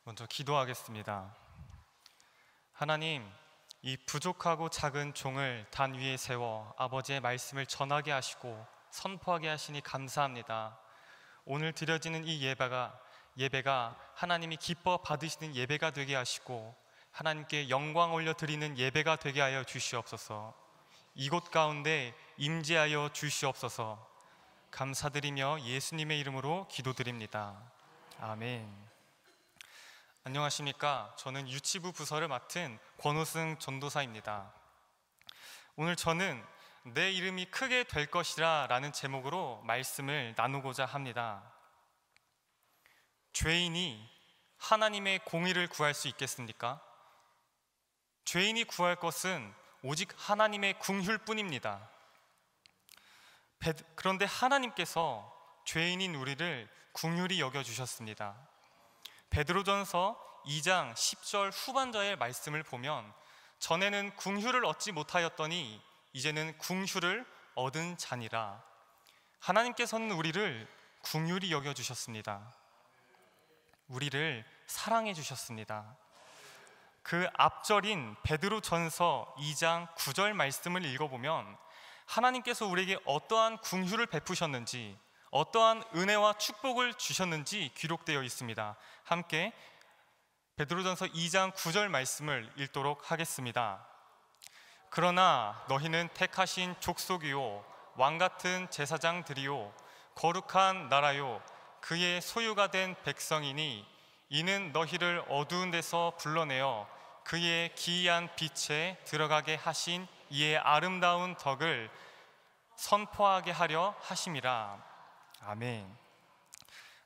먼저 기도하겠습니다. 하나님, 이 부족하고 작은 종을 단 위에 세워 아버지의 말씀을 전하게 하시고 선포하게 하시니 감사합니다. 오늘 드려지는 이 예배가 하나님이 기뻐 받으시는 예배가 되게 하시고 하나님께 영광 올려드리는 예배가 되게 하여 주시옵소서. 이곳 가운데 임재하여 주시옵소서. 감사드리며 예수님의 이름으로 기도드립니다. 아멘. 안녕하십니까? 저는 유치부 부서를 맡은 권호승 전도사입니다. 오늘 저는 내 이름이 크게 될 것이라 라는 제목으로 말씀을 나누고자 합니다. 죄인이 하나님의 공의를 구할 수 있겠습니까? 죄인이 구할 것은 오직 하나님의 긍휼뿐입니다. 그런데 하나님께서 죄인인 우리를 긍휼히 여겨주셨습니다. 베드로전서 2장 10절 후반절의 말씀을 보면 전에는 긍휼을 얻지 못하였더니 이제는 긍휼을 얻은 자니라. 하나님께서는 우리를 긍휼히 여겨주셨습니다. 우리를 사랑해 주셨습니다. 그 앞절인 베드로전서 2장 9절 말씀을 읽어보면 하나님께서 우리에게 어떠한 긍휼을 베푸셨는지, 어떠한 은혜와 축복을 주셨는지 기록되어 있습니다. 함께 베드로전서 2장 9절 말씀을 읽도록 하겠습니다. 그러나 너희는 택하신 족속이요 왕같은 제사장들이요 거룩한 나라요 그의 소유가 된 백성이니 이는 너희를 어두운 데서 불러내어 그의 기이한 빛에 들어가게 하신 이의 아름다운 덕을 선포하게 하려 하심이라. 아멘.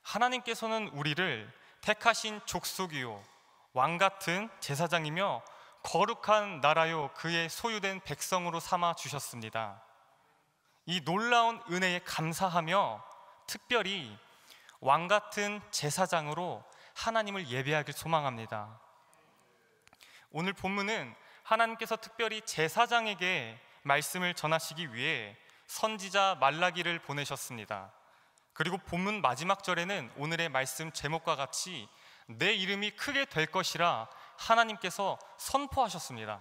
하나님께서는 우리를 택하신 족속이요 왕같은 제사장이며 거룩한 나라요 그의 소유된 백성으로 삼아 주셨습니다. 이 놀라운 은혜에 감사하며 특별히 왕같은 제사장으로 하나님을 예배하길 소망합니다. 오늘 본문은 하나님께서 특별히 제사장에게 말씀을 전하시기 위해 선지자 말라기를 보내셨습니다. 그리고 본문 마지막 절에는 오늘의 말씀 제목과 같이 내 이름이 크게 될 것이라 하나님께서 선포하셨습니다.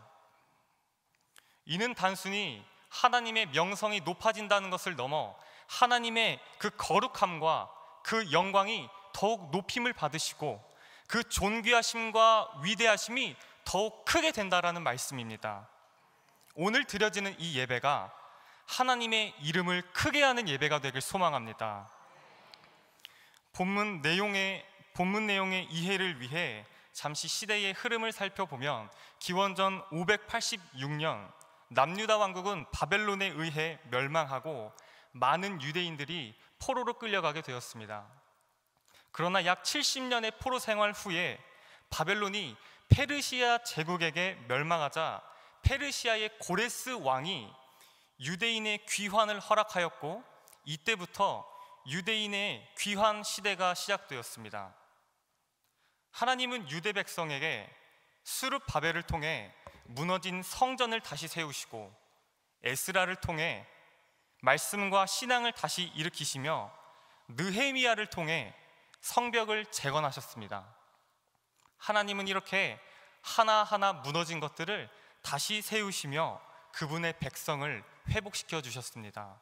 이는 단순히 하나님의 명성이 높아진다는 것을 넘어 하나님의 그 거룩함과 그 영광이 더욱 높임을 받으시고 그 존귀하심과 위대하심이 더욱 크게 된다라는 말씀입니다. 오늘 드려지는 이 예배가 하나님의 이름을 크게 하는 예배가 되길 소망합니다. 본문 내용의 이해를 위해 잠시 시대의 흐름을 살펴보면 기원전 586년 남유다 왕국은 바벨론에 의해 멸망하고 많은 유대인들이 포로로 끌려가게 되었습니다. 그러나 약 70년의 포로 생활 후에 바벨론이 페르시아 제국에게 멸망하자 페르시아의 고레스 왕이 유대인의 귀환을 허락하였고 이때부터 유대인의 귀환 시대가 시작되었습니다. 하나님은 유대 백성에게 스룹바벨을 통해 무너진 성전을 다시 세우시고 에스라를 통해 말씀과 신앙을 다시 일으키시며 느헤미야를 통해 성벽을 재건하셨습니다. 하나님은 이렇게 하나하나 무너진 것들을 다시 세우시며 그분의 백성을 회복시켜 주셨습니다.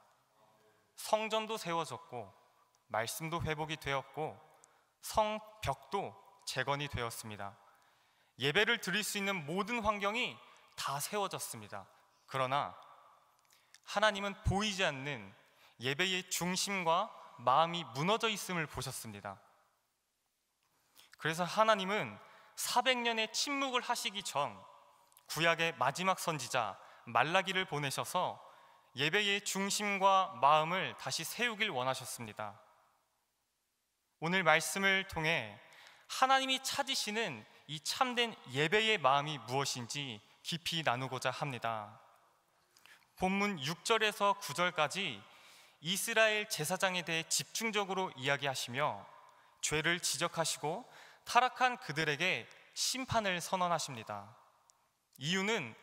성전도 세워졌고 말씀도 회복이 되었고 성벽도 재건이 되었습니다. 예배를 드릴 수 있는 모든 환경이 다 세워졌습니다. 그러나 하나님은 보이지 않는 예배의 중심과 마음이 무너져 있음을 보셨습니다. 그래서 하나님은 400년의 침묵을 하시기 전 구약의 마지막 선지자 말라기를 보내셔서 예배의 중심과 마음을 다시 세우길 원하셨습니다. 오늘 말씀을 통해 하나님이 찾으시는 이 참된 예배의 마음이 무엇인지 깊이 나누고자 합니다. 본문 6절에서 9절까지 이스라엘 제사장에 대해 집중적으로 이야기하시며 죄를 지적하시고 타락한 그들에게 심판을 선언하십니다. 이유는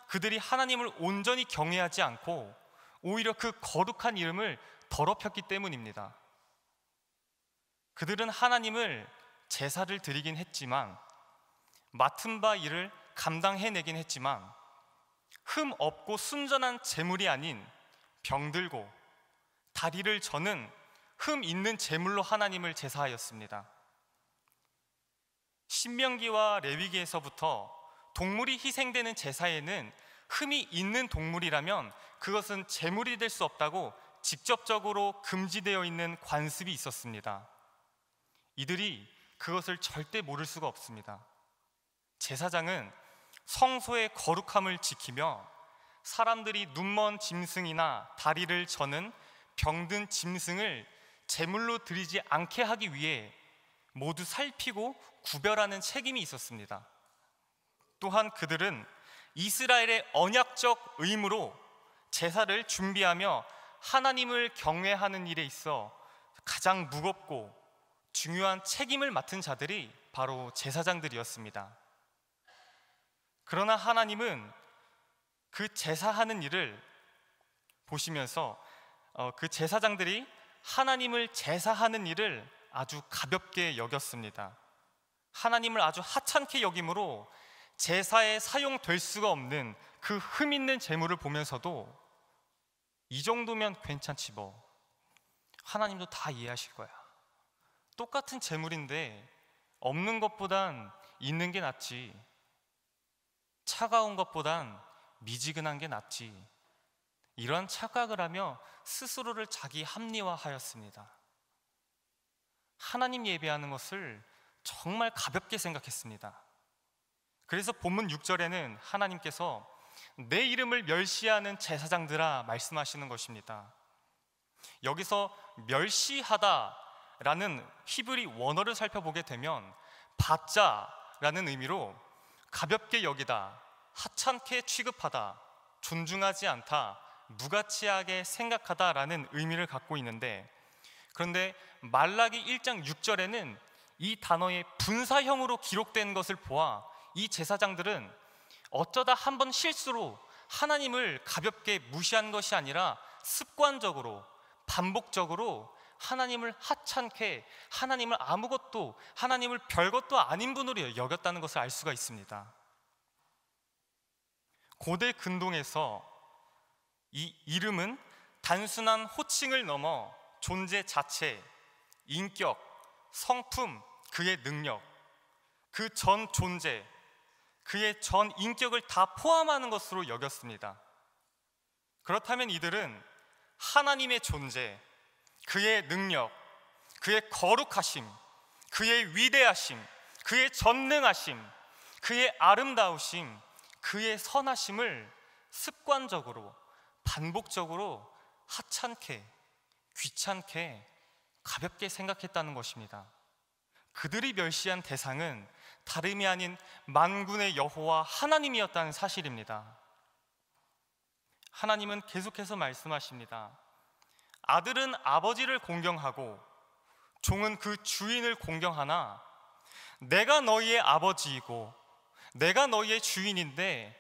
그들이 하나님을 온전히 경외하지 않고 오히려 그 거룩한 이름을 더럽혔기 때문입니다. 그들은 하나님을 제사를 드리긴 했지만, 맡은 바 일을 감당해내긴 했지만, 흠 없고 순전한 제물이 아닌 병들고 다리를 저는 흠 있는 제물로 하나님을 제사하였습니다. 신명기와 레위기에서부터 동물이 희생되는 제사에는 흠이 있는 동물이라면 그것은 제물이 될 수 없다고 직접적으로 금지되어 있는 관습이 있었습니다. 이들이 그것을 절대 모를 수가 없습니다. 제사장은 성소의 거룩함을 지키며 사람들이 눈먼 짐승이나 다리를 저는 병든 짐승을 제물로 드리지 않게 하기 위해 모두 살피고 구별하는 책임이 있었습니다. 또한 그들은 이스라엘의 언약적 의무로 제사를 준비하며 하나님을 경외하는 일에 있어 가장 무겁고 중요한 책임을 맡은 자들이 바로 제사장들이었습니다. 그러나 하나님은 그 제사하는 일을 보시면서 그 제사장들이 하나님을 제사하는 일을 아주 가볍게 여겼습니다. 하나님을 아주 하찮게 여김으로 제사에 사용될 수가 없는 그 흠 있는 제물을 보면서도 이 정도면 괜찮지 뭐, 하나님도 다 이해하실 거야, 똑같은 제물인데 없는 것보단 있는 게 낫지, 차가운 것보단 미지근한 게 낫지, 이런 착각을 하며 스스로를 자기 합리화하였습니다. 하나님 예배하는 것을 정말 가볍게 생각했습니다. 그래서 본문 6절에는 하나님께서 내 이름을 멸시하는 제사장들아 말씀하시는 것입니다. 여기서 멸시하다라는 히브리 원어를 살펴보게 되면 바자라는 의미로 가볍게 여기다, 하찮게 취급하다, 존중하지 않다, 무가치하게 생각하다라는 의미를 갖고 있는데, 그런데 말라기 1장 6절에는 이 단어의 분사형으로 기록된 것을 보아 이 제사장들은 어쩌다 한번 실수로 하나님을 가볍게 무시한 것이 아니라 습관적으로 반복적으로 하나님을 하찮게, 하나님을 아무것도, 하나님을 별것도 아닌 분으로 여겼다는 것을 알 수가 있습니다. 고대 근동에서 이 이름은 단순한 호칭을 넘어 존재 자체, 인격, 성품, 그의 능력, 그 전 존재, 그의 전 인격을 다 포함하는 것으로 여겼습니다. 그렇다면 이들은 하나님의 존재, 그의 능력, 그의 거룩하심, 그의 위대하심, 그의 전능하심, 그의 아름다우심, 그의 선하심을 습관적으로 반복적으로 하찮게, 귀찮게, 가볍게 생각했다는 것입니다. 그들이 멸시한 대상은 다름이 아닌 만군의 여호와 하나님이었다는 사실입니다. 하나님은 계속해서 말씀하십니다. 아들은 아버지를 공경하고 종은 그 주인을 공경하나 내가 너희의 아버지이고 내가 너희의 주인인데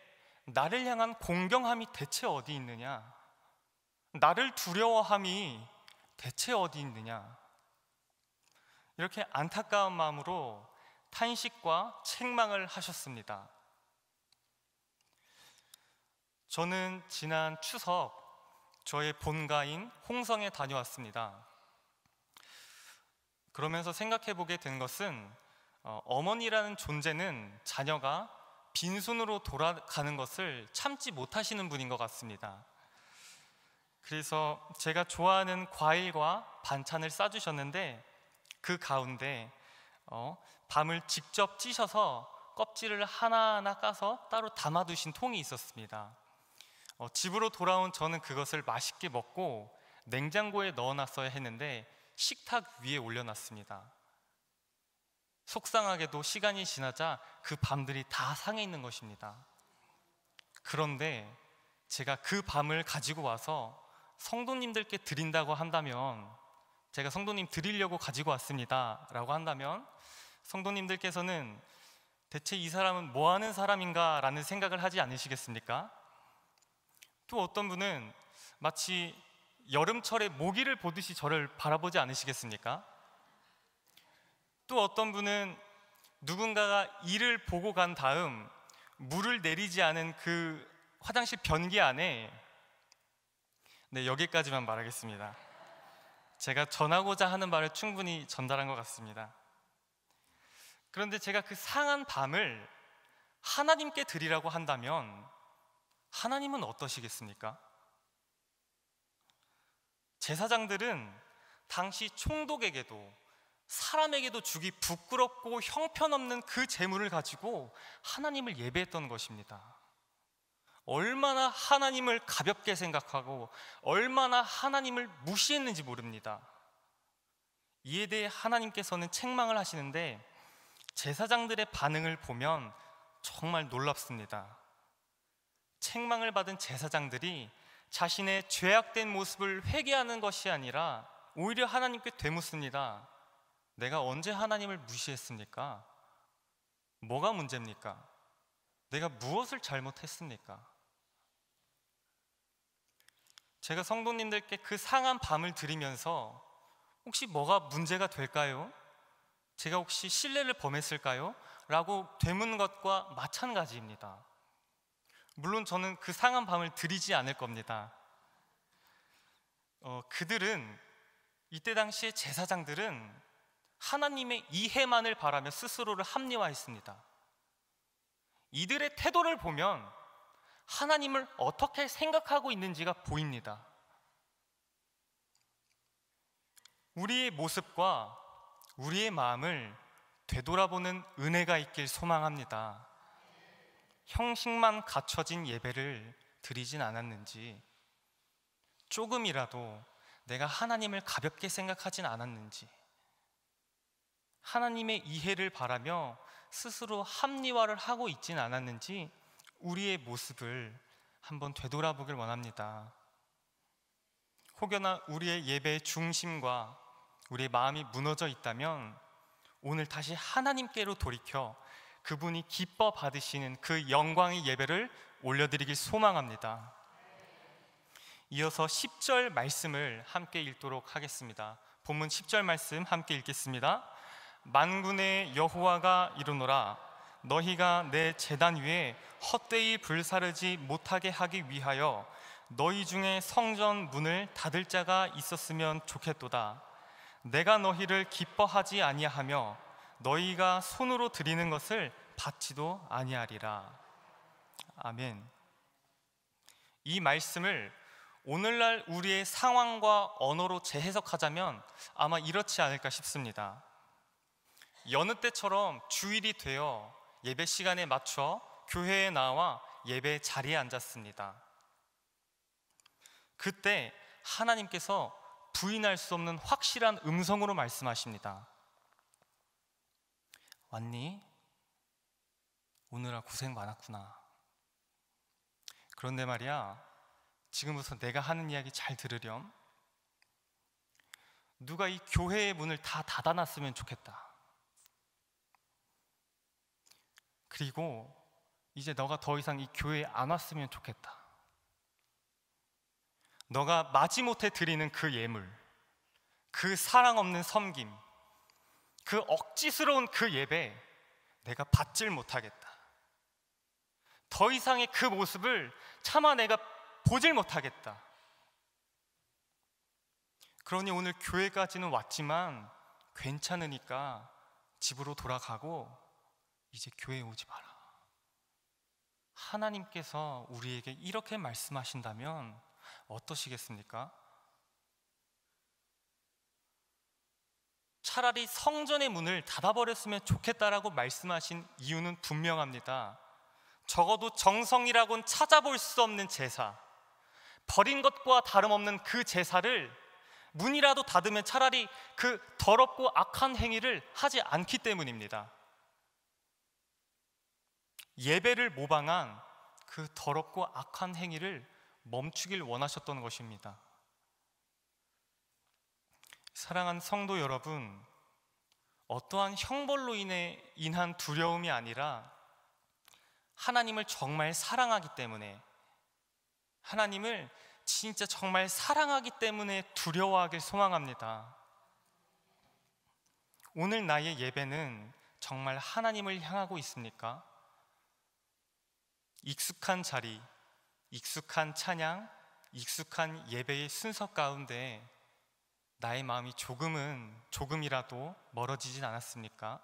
나를 향한 공경함이 대체 어디 있느냐? 나를 두려워함이 대체 어디 있느냐? 이렇게 안타까운 마음으로 탄식과 책망을 하셨습니다. 저는 지난 추석 저의 본가인 홍성에 다녀왔습니다. 그러면서 생각해 보게 된 것은 어머니라는 존재는 자녀가 빈손으로 돌아가는 것을 참지 못하시는 분인 것 같습니다. 그래서 제가 좋아하는 과일과 반찬을 싸주셨는데 그 가운데 밤을 직접 찌셔서 껍질을 하나하나 까서 따로 담아두신 통이 있었습니다. 집으로 돌아온 저는 그것을 맛있게 먹고 냉장고에 넣어놨어야 했는데 식탁 위에 올려놨습니다. 속상하게도 시간이 지나자 그 밤들이 다 상해 있는 것입니다. 그런데 제가 그 밤을 가지고 와서 성도님들께 드린다고 한다면, 제가 성도님 드리려고 가지고 왔습니다 라고 한다면 성도님들께서는 대체 이 사람은 뭐 하는 사람인가 라는 생각을 하지 않으시겠습니까? 또 어떤 분은 마치 여름철에 모기를 보듯이 저를 바라보지 않으시겠습니까? 또 어떤 분은 누군가가 이를 보고 간 다음 물을 내리지 않은 그 화장실 변기 안에, 네, 여기까지만 말하겠습니다. 제가 전하고자 하는 말을 충분히 전달한 것 같습니다. 그런데 제가 그 상한 밤을 하나님께 드리라고 한다면 하나님은 어떠시겠습니까? 제사장들은 당시 총독에게도 사람에게도 주기 부끄럽고 형편없는 그 재물을 가지고 하나님을 예배했던 것입니다. 얼마나 하나님을 가볍게 생각하고 얼마나 하나님을 무시했는지 모릅니다. 이에 대해 하나님께서는 책망을 하시는데 제사장들의 반응을 보면 정말 놀랍습니다. 책망을 받은 제사장들이 자신의 죄악된 모습을 회개하는 것이 아니라 오히려 하나님께 되묻습니다. 내가 언제 하나님을 무시했습니까? 뭐가 문제입니까? 내가 무엇을 잘못했습니까? 제가 성도님들께 그 상한 밤을 드리면서 혹시 뭐가 문제가 될까요? 제가 혹시 신뢰를 범했을까요? 라고 되묻는 것과 마찬가지입니다. 물론 저는 그 상한 밤을 드리지 않을 겁니다. 그들은, 이때 당시의 제사장들은 하나님의 이해만을 바라며 스스로를 합리화했습니다. 이들의 태도를 보면 하나님을 어떻게 생각하고 있는지가 보입니다. 우리의 모습과 우리의 마음을 되돌아보는 은혜가 있길 소망합니다. 형식만 갖춰진 예배를 드리진 않았는지, 조금이라도 내가 하나님을 가볍게 생각하진 않았는지, 하나님의 이해를 바라며 스스로 합리화를 하고 있진 않았는지 우리의 모습을 한번 되돌아보길 원합니다. 혹여나 우리의 예배의 중심과 우리의 마음이 무너져 있다면 오늘 다시 하나님께로 돌이켜 그분이 기뻐 받으시는 그 영광의 예배를 올려드리길 소망합니다. 이어서 10절 말씀을 함께 읽도록 하겠습니다. 본문 10절 말씀 함께 읽겠습니다. 만군의 여호와가 이르노라, 너희가 내 제단 위에 헛되이 불사르지 못하게 하기 위하여 너희 중에 성전 문을 닫을 자가 있었으면 좋겠도다. 내가 너희를 기뻐하지 아니하며 너희가 손으로 드리는 것을 받지도 아니하리라. 아멘. 이 말씀을 오늘날 우리의 상황과 언어로 재해석하자면 아마 이렇지 않을까 싶습니다. 여느 때처럼 주일이 되어 예배 시간에 맞춰 교회에 나와 예배 자리에 앉았습니다. 그때 하나님께서 부인할 수 없는 확실한 음성으로 말씀하십니다. 왔니? 오늘아 고생 많았구나. 그런데 말이야, 지금부터 내가 하는 이야기 잘 들으렴. 누가 이 교회의 문을 다 닫아놨으면 좋겠다. 그리고 이제 너가 더 이상 이 교회에 안 왔으면 좋겠다. 너가 마지못해 드리는 그 예물, 그 사랑 없는 섬김, 그 억지스러운 그 예배 내가 받질 못하겠다. 더 이상의 그 모습을 차마 내가 보질 못하겠다. 그러니 오늘 교회까지는 왔지만 괜찮으니까 집으로 돌아가고 이제 교회에 오지 마라. 하나님께서 우리에게 이렇게 말씀하신다면 어떠시겠습니까? 차라리 성전의 문을 닫아버렸으면 좋겠다라고 말씀하신 이유는 분명합니다. 적어도 정성이라고는 찾아볼 수 없는 제사, 버린 것과 다름없는 그 제사를 문이라도 닫으면 차라리 그 더럽고 악한 행위를 하지 않기 때문입니다. 예배를 모방한 그 더럽고 악한 행위를 멈추길 원하셨던 것입니다. 사랑하는 성도 여러분, 어떠한 형벌로 인한 두려움이 아니라 하나님을 정말 사랑하기 때문에, 하나님을 진짜 정말 사랑하기 때문에 두려워하길 소망합니다. 오늘 나의 예배는 정말 하나님을 향하고 있습니까? 익숙한 자리, 익숙한 찬양, 익숙한 예배의 순서 가운데 나의 마음이 조금이라도 멀어지진 않았습니까?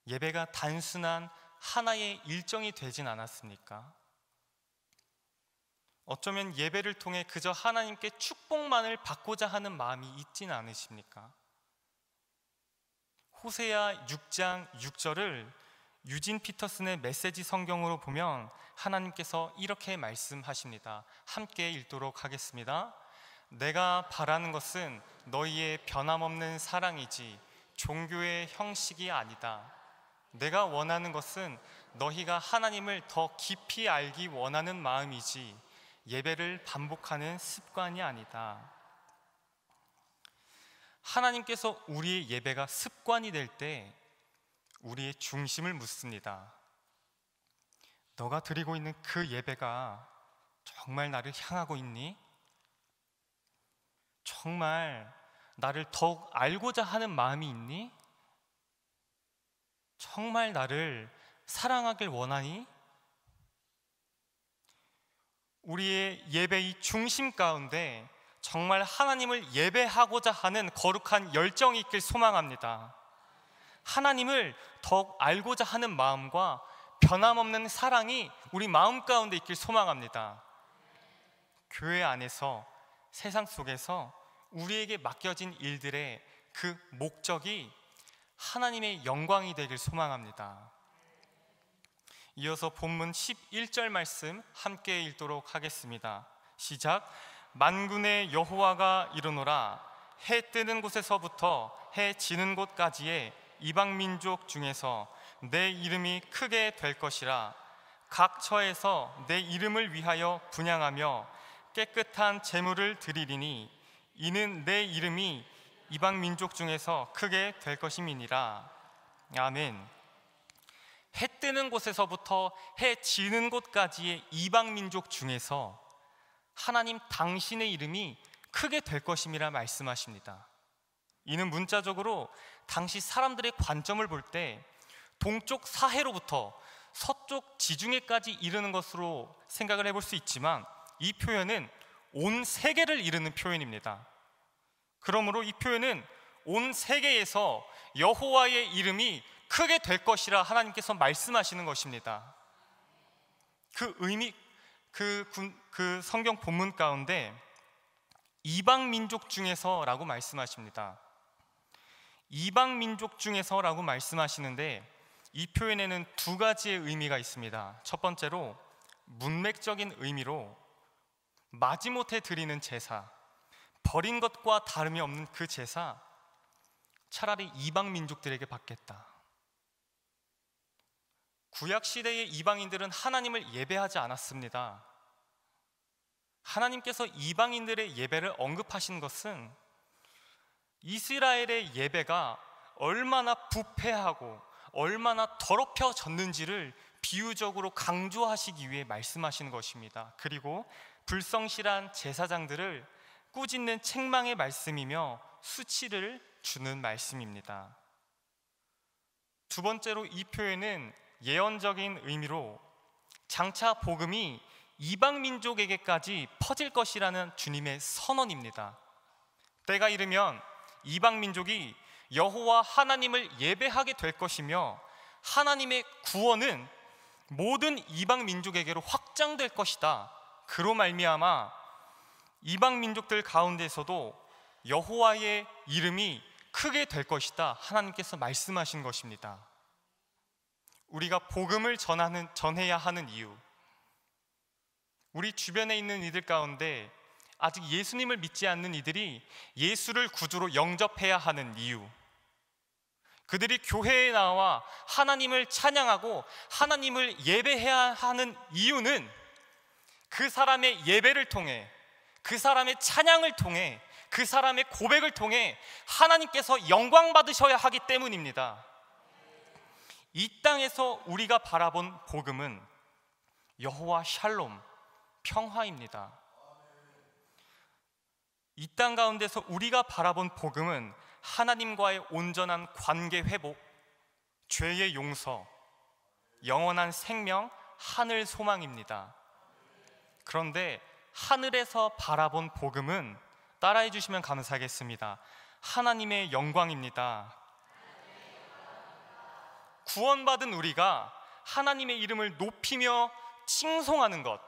예배가 단순한 하나의 일정이 되진 않았습니까? 어쩌면 예배를 통해 그저 하나님께 축복만을 받고자 하는 마음이 있진 않으십니까? 호세아 6장 6절을 유진 피터슨의 메시지 성경으로 보면 하나님께서 이렇게 말씀하십니다. 함께 읽도록 하겠습니다. 내가 바라는 것은 너희의 변함없는 사랑이지 종교의 형식이 아니다. 내가 원하는 것은 너희가 하나님을 더 깊이 알기 원하는 마음이지 예배를 반복하는 습관이 아니다. 하나님께서 우리의 예배가 습관이 될 때 우리의 중심을 묻습니다. 너가 드리고 있는 그 예배가 정말 나를 향하고 있니? 정말 나를 더욱 알고자 하는 마음이 있니? 정말 나를 사랑하길 원하니? 우리의 예배의 중심 가운데 정말 하나님을 예배하고자 하는 거룩한 열정이 있길 소망합니다. 하나님을 더욱 알고자 하는 마음과 변함없는 사랑이 우리 마음 가운데 있길 소망합니다. 교회 안에서, 세상 속에서 우리에게 맡겨진 일들의 그 목적이 하나님의 영광이 되길 소망합니다. 이어서 본문 11절 말씀 함께 읽도록 하겠습니다. 시작. 만군의 여호와가 이르노라. 해 뜨는 곳에서부터 해 지는 곳까지의 이방 민족 중에서 내 이름이 크게 될 것이라. 각 처에서 내 이름을 위하여 분향하며 깨끗한 제물을 드리리니 이는 내 이름이 이방 민족 중에서 크게 될 것임이니라. 아멘. 해 뜨는 곳에서부터 해 지는 곳까지의 이방 민족 중에서 하나님 당신의 이름이 크게 될 것임이라 말씀하십니다. 이는 문자적으로 당시 사람들의 관점을 볼 때 동쪽 사해로부터 서쪽 지중해까지 이르는 것으로 생각을 해볼 수 있지만 이 표현은 온 세계를 이르는 표현입니다. 그러므로 이 표현은 온 세계에서 여호와의 이름이 크게 될 것이라 하나님께서 말씀하시는 것입니다. 그 의미, 그 성경 본문 가운데 이방 민족 중에서라고 말씀하십니다. 이방 민족 중에서라고 말씀하시는데 이 표현에는 두 가지의 의미가 있습니다. 첫 번째로 문맥적인 의미로 마지못해 드리는 제사, 버린 것과 다름이 없는 그 제사 차라리 이방 민족들에게 받겠다. 구약 시대의 이방인들은 하나님을 예배하지 않았습니다. 하나님께서 이방인들의 예배를 언급하신 것은 이스라엘의 예배가 얼마나 부패하고 얼마나 더럽혀졌는지를 비유적으로 강조하시기 위해 말씀하시는 것입니다. 그리고 불성실한 제사장들을 꾸짖는 책망의 말씀이며 수치를 주는 말씀입니다. 두 번째로 이 표현은 예언적인 의미로 장차 복음이 이방 민족에게까지 퍼질 것이라는 주님의 선언입니다. 때가 이르면 이방 민족이 여호와 하나님을 예배하게 될 것이며 하나님의 구원은 모든 이방 민족에게로 확장될 것이다. 그로 말미암아 이방 민족들 가운데서도 여호와의 이름이 크게 될 것이다. 하나님께서 말씀하신 것입니다. 우리가 복음을 전해야 하는 이유, 우리 주변에 있는 이들 가운데 아직 예수님을 믿지 않는 이들이 예수를 구주로 영접해야 하는 이유, 그들이 교회에 나와 하나님을 찬양하고 하나님을 예배해야 하는 이유는 그 사람의 예배를 통해, 그 사람의 찬양을 통해, 그 사람의 고백을 통해 하나님께서 영광 받으셔야 하기 때문입니다. 이 땅에서 우리가 바라본 복음은 여호와 샬롬, 평화입니다. 이 땅 가운데서 우리가 바라본 복음은 하나님과의 온전한 관계 회복, 죄의 용서, 영원한 생명, 하늘 소망입니다. 그런데 하늘에서 바라본 복음은, 따라해 주시면 감사하겠습니다, 하나님의 영광입니다. 구원받은 우리가 하나님의 이름을 높이며 칭송하는 것,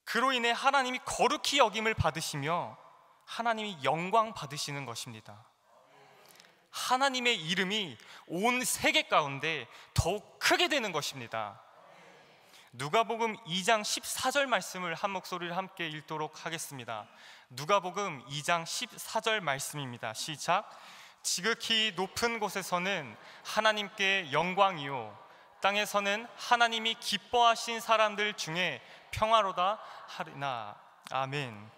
그로 인해 하나님이 거룩히 여김을 받으시며 하나님이 영광 받으시는 것입니다. 하나님의 이름이 온 세계 가운데 더욱 크게 되는 것입니다. 누가복음 2장 14절 말씀을 한 목소리를 함께 읽도록 하겠습니다. 누가복음 2장 14절 말씀입니다. 시작. 지극히 높은 곳에서는 하나님께 영광이요, 땅에서는 하나님이 기뻐하신 사람들 중에 평화로다 하리나. 아멘.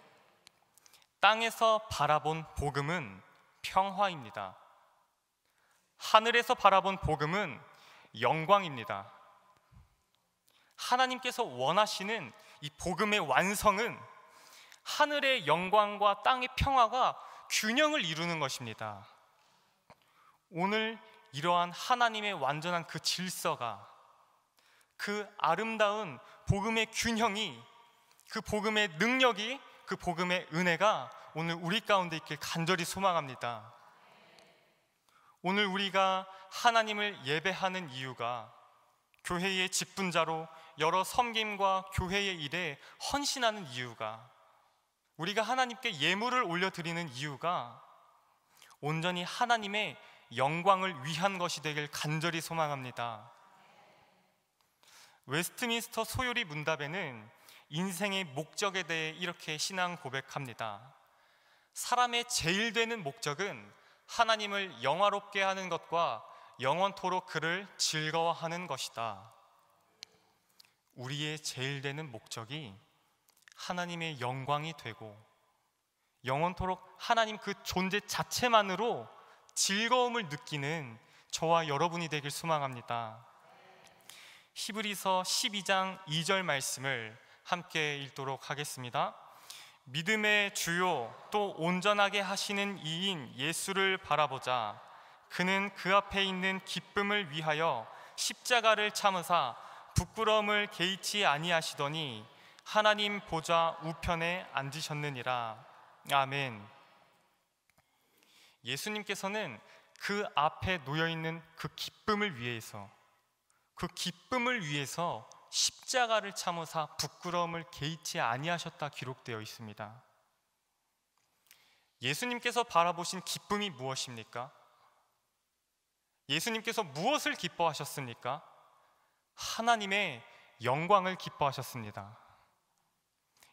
땅에서 바라본 복음은 평화입니다. 하늘에서 바라본 복음은 영광입니다. 하나님께서 원하시는 이 복음의 완성은 하늘의 영광과 땅의 평화가 균형을 이루는 것입니다. 오늘 이러한 하나님의 완전한 그 질서가, 그 아름다운 복음의 균형이, 그 복음의 능력이, 그 복음의 은혜가 오늘 우리 가운데 있길 간절히 소망합니다. 오늘 우리가 하나님을 예배하는 이유가 교회의 직분자로 여러 섬김과 교회의 일에 헌신하는 이유가, 우리가 하나님께 예물을 올려드리는 이유가 온전히 하나님의 영광을 위한 것이 되길 간절히 소망합니다. 웨스트민스터 소요리 문답에는 인생의 목적에 대해 이렇게 신앙 고백합니다. 사람의 제일 되는 목적은 하나님을 영화롭게 하는 것과 영원토록 그를 즐거워하는 것이다. 우리의 제일 되는 목적이 하나님의 영광이 되고 영원토록 하나님 그 존재 자체만으로 즐거움을 느끼는 저와 여러분이 되길 소망합니다. 히브리서 12장 2절 말씀을 함께 읽도록 하겠습니다. 믿음의 주요 또 온전하게 하시는 이인 예수를 바라보자. 그는 그 앞에 있는 기쁨을 위하여 십자가를 참으사 부끄러움을 개의치 아니하시더니 하나님 보좌 우편에 앉으셨느니라. 아멘. 예수님께서는 그 앞에 놓여있는 그 기쁨을 위해서 십자가를 참으사 부끄러움을 개의치 아니하셨다 기록되어 있습니다. 예수님께서 바라보신 기쁨이 무엇입니까? 예수님께서 무엇을 기뻐하셨습니까? 하나님의 영광을 기뻐하셨습니다.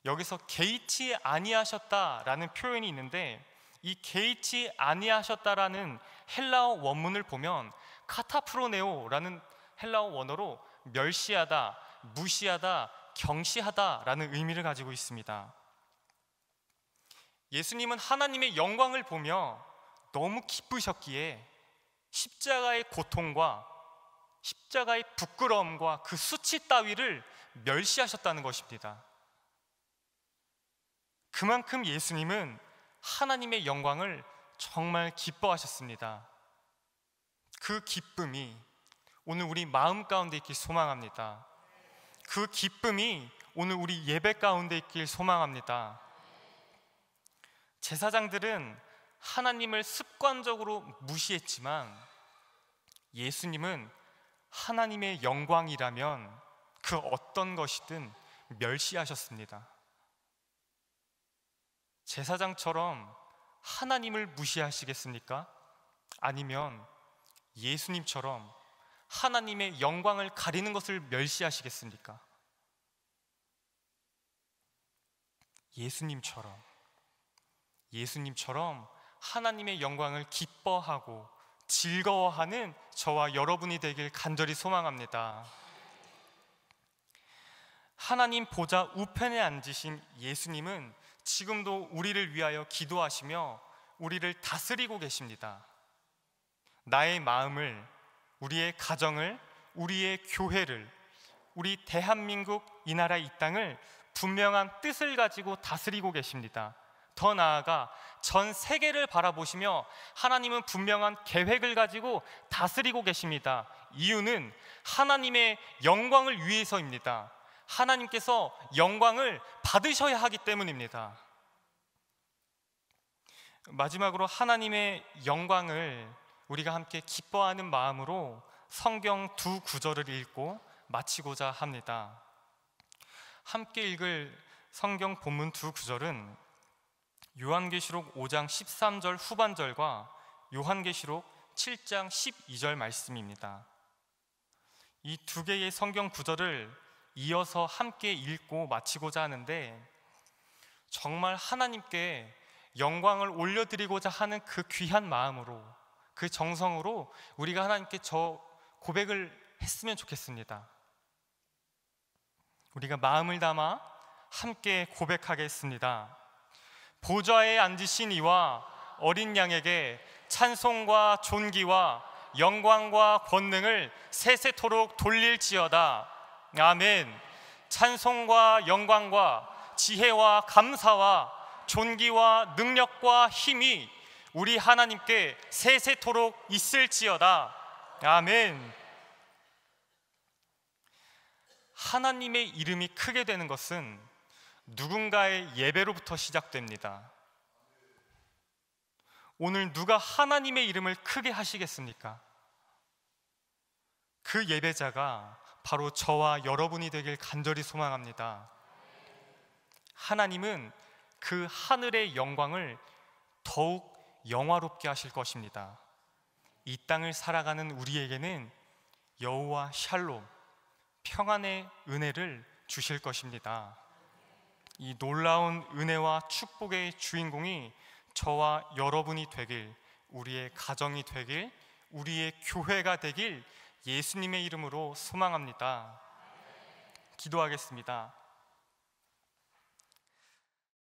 여기서 개의치 아니하셨다라는 표현이 있는데, 이 개의치 아니하셨다라는 헬라어 원문을 보면 카타프로네오라는 헬라어 원어로 멸시하다, 무시하다, 경시하다라는 의미를 가지고 있습니다. 예수님은 하나님의 영광을 보며 너무 기쁘셨기에 십자가의 고통과 십자가의 부끄러움과 그 수치 따위를 멸시하셨다는 것입니다. 그만큼 예수님은 하나님의 영광을 정말 기뻐하셨습니다. 그 기쁨이 오늘 우리 마음 가운데 있길 소망합니다. 그 기쁨이 오늘 우리 예배 가운데 있길 소망합니다. 제사장들은 하나님을 습관적으로 무시했지만 예수님은 하나님의 영광이라면 그 어떤 것이든 멸시하셨습니다. 제사장처럼 하나님을 무시하시겠습니까? 아니면 예수님처럼 하나님의 영광을 가리는 것을 멸시하시겠습니까? 예수님처럼 하나님의 영광을 기뻐하고 즐거워하는 저와 여러분이 되길 간절히 소망합니다. 하나님 보좌 우편에 앉으신 예수님은 지금도 우리를 위하여 기도하시며 우리를 다스리고 계십니다. 나의 마음을, 우리의 가정을, 우리의 교회를, 우리 대한민국 이 나라 이 땅을 분명한 뜻을 가지고 다스리고 계십니다. 더 나아가 전 세계를 바라보시며 하나님은 분명한 계획을 가지고 다스리고 계십니다. 이유는 하나님의 영광을 위해서입니다. 하나님께서 영광을 받으셔야 하기 때문입니다. 마지막으로 하나님의 영광을 우리가 함께 기뻐하는 마음으로 성경 두 구절을 읽고 마치고자 합니다. 함께 읽을 성경 본문 두 구절은 요한계시록 5장 13절 후반절과 요한계시록 7장 12절 말씀입니다. 이 두 개의 성경 구절을 이어서 함께 읽고 마치고자 하는데, 정말 하나님께 영광을 올려드리고자 하는 그 귀한 마음으로, 그 정성으로 우리가 하나님께 저 고백을 했으면 좋겠습니다. 우리가 마음을 담아 함께 고백하겠습니다. 보좌에 앉으신 이와 어린 양에게 찬송과 존귀와 영광과 권능을 세세토록 돌릴지어다. 아멘. 찬송과 영광과 지혜와 감사와 존귀와 능력과 힘이 우리 하나님께 세세토록 있을지어다. 아멘. 하나님의 이름이 크게 되는 것은 누군가의 예배로부터 시작됩니다. 오늘 누가 하나님의 이름을 크게 하시겠습니까? 그 예배자가 바로 저와 여러분이 되길 간절히 소망합니다. 하나님은 그 하늘의 영광을 더욱 영화롭게 하실 것입니다. 이 땅을 살아가는 우리에게는 여호와 샬롬, 평안의 은혜를 주실 것입니다. 이 놀라운 은혜와 축복의 주인공이 저와 여러분이 되길, 우리의 가정이 되길, 우리의 교회가 되길 예수님의 이름으로 소망합니다. 기도하겠습니다.